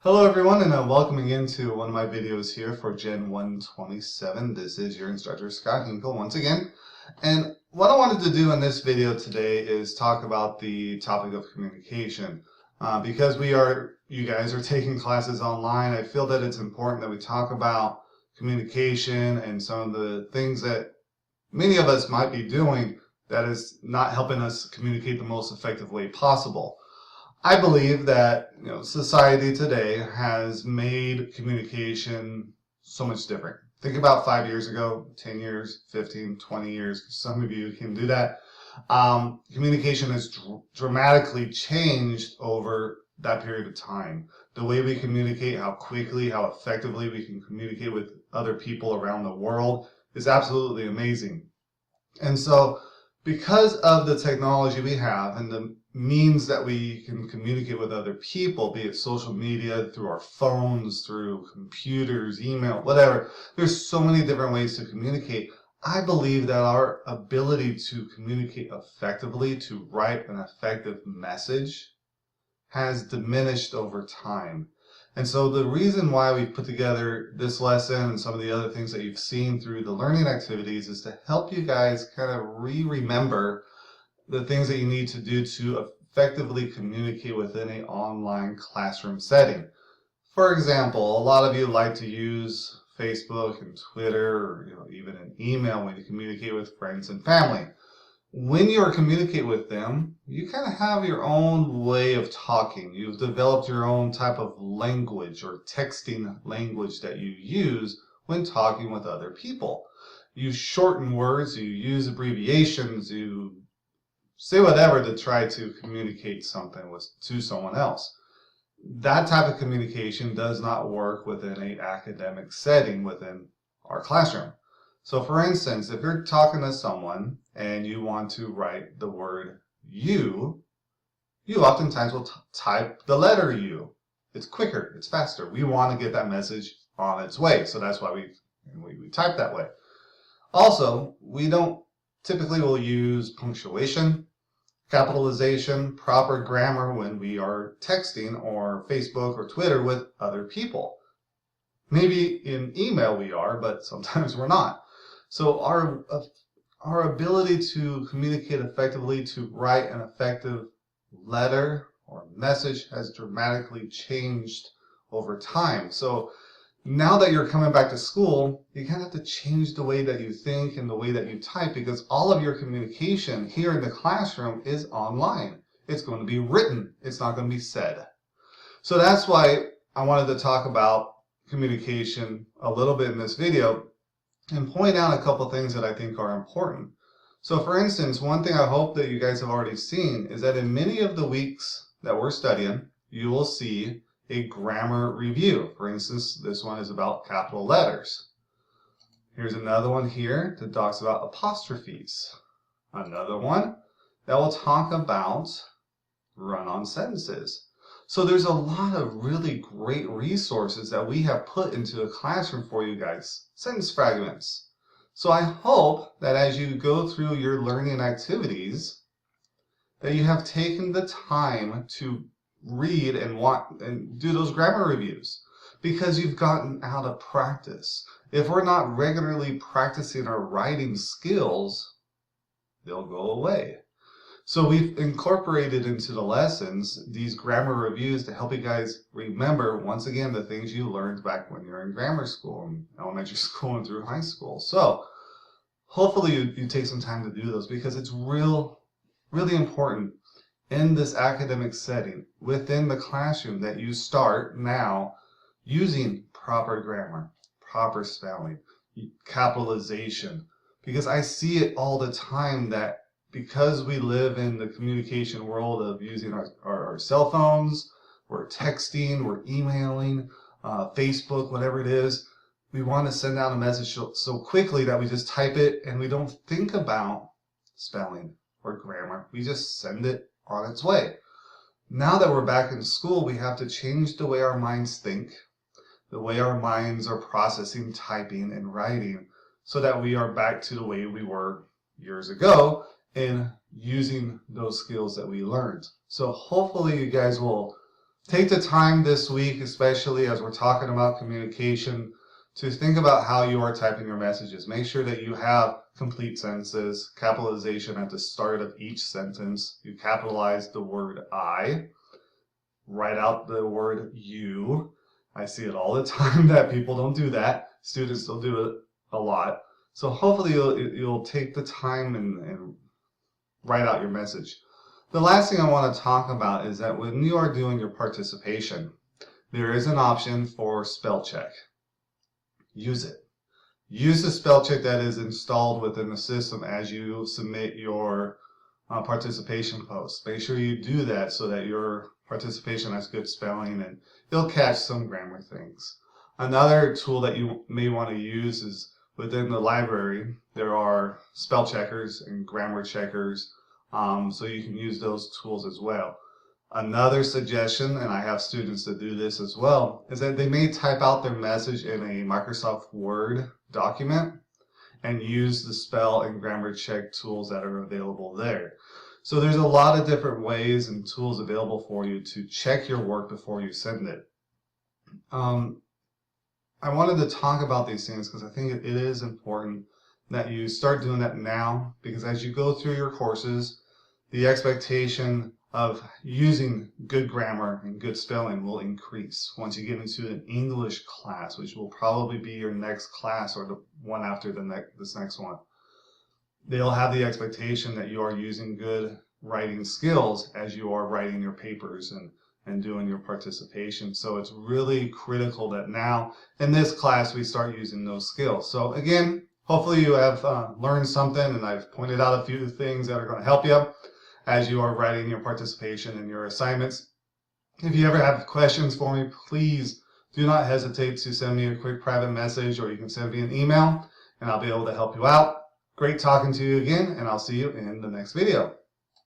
Hello everyone, and welcome again to one of my videos here for Gen 127. This is your instructor Scott Hinkle once again. And what I wanted to do in this video today is talk about the topic of communication. Because you guys are taking classes online, I feel that it's important that we talk about communication and some of the things that many of us might be doing that is not helping us communicate the most effective way possible. I believe that society today has made communication so much different. Think about 5 years ago, 10 years, 15, 20 years. Some of you can do that. Communication has dramatically changed over that period of time. The way we communicate, how quickly, how effectively we can communicate with other people around the world is absolutely amazing. And so, because of the technology we have and the means that we can communicate with other people, be it social media, through our phones, through computers, email, whatever, there's so many different ways to communicate. I believe that our ability to communicate effectively, to write an effective message, has diminished over time. And so the reason why we've put together this lesson and some of the other things that you've seen through the learning activities is to help you guys kind of remember the things that you need to do to effectively communicate within an online classroom setting. For example, a lot of you like to use Facebook and Twitter, or even an email when you communicate with friends and family. When you communicate with them, you kind of have your own way of talking. You've developed your own type of language or texting language that you use when talking with other people. You shorten words, you use abbreviations, you say whatever to try to communicate something to someone else. That type of communication does not work within an academic setting within our classroom. So for instance, if you're talking to someone and you want to write the word you oftentimes will type the letter U. It's quicker, it's faster. We want to get that message on its way, so that's why we type that way. Also, we don't typically will use punctuation, capitalization, proper grammar when we are texting or Facebook or Twitter with other people. Maybe in email we are, but sometimes we're not. So our ability to communicate effectively, to write an effective letter or message has dramatically changed over time. So now that you're coming back to school, you kind of have to change the way that you think and the way that you type, because all of your communication here in the classroom is online. It's going to be written. It's not going to be said. So that's why I wanted to talk about communication a little bit in this video and point out a couple things that I think are important. So for instance, one thing I hope that you guys have already seen is that in many of the weeks that we're studying, you will see a grammar review. For instance, this one is about capital letters. Here's another one here that talks about apostrophes. Another one that will talk about run-on sentences. So there's a lot of really great resources that we have put into the classroom for you guys. Sentence fragments. So I hope that as you go through your learning activities, that you have taken the time to read and do those grammar reviews, because you've gotten out of practice. If we're not regularly practicing our writing skills, they'll go away. So we've incorporated into the lessons these grammar reviews to help you guys remember, once again, the things you learned back when you were in grammar school, and elementary school, and through high school. So hopefully you take some time to do those, because it's really important in this academic setting within the classroom that you start now using proper grammar, proper spelling, capitalization, because I see it all the time that because we live in the communication world of using our cell phones, we're texting, we're emailing, Facebook, whatever it is, we want to send out a message so quickly that we just type it and we don't think about spelling or grammar. We just send it on its way. Now that we're back in school, we have to change the way our minds think, the way our minds are processing typing and writing, so that we are back to the way we were years ago in using those skills that we learned. So hopefully you guys will take the time this week, especially as we're talking about communication, to think about how you are typing your messages. Make sure that you have complete sentences, capitalization at the start of each sentence. You capitalize the word I, write out the word you. I see it all the time that people don't do that. Students don't do it a lot. So hopefully you'll take the time and write out your message. The last thing I want to talk about is that when you are doing your participation, there is an option for spell check. Use it. Use the spell check that is installed within the system as you submit your participation post. Make sure you do that so that your participation has good spelling and it'll catch some grammar things. Another tool that you may want to use is within the library, there are spell checkers and grammar checkers, so you can use those tools as well. Another suggestion, and I have students that do this as well, is that they may type out their message in a Microsoft Word document and use the spell and grammar check tools that are available there. So there's a lot of different ways and tools available for you to check your work before you send it. I wanted to talk about these things because I think it is important that you start doing that now, because as you go through your courses, the expectation of using good grammar and good spelling will increase once you get into an English class, which will probably be your next class or the one after this next one. They'll have the expectation that you are using good writing skills as you are writing your papers and doing your participation. So it's really critical that now in this class we start using those skills. So again, hopefully you have learned something, and I've pointed out a few things that are going to help you as you are writing your participation and your assignments. If you ever have questions for me, please do not hesitate to send me a quick private message, or you can send me an email and I'll be able to help you out. Great talking to you again, and I'll see you in the next video.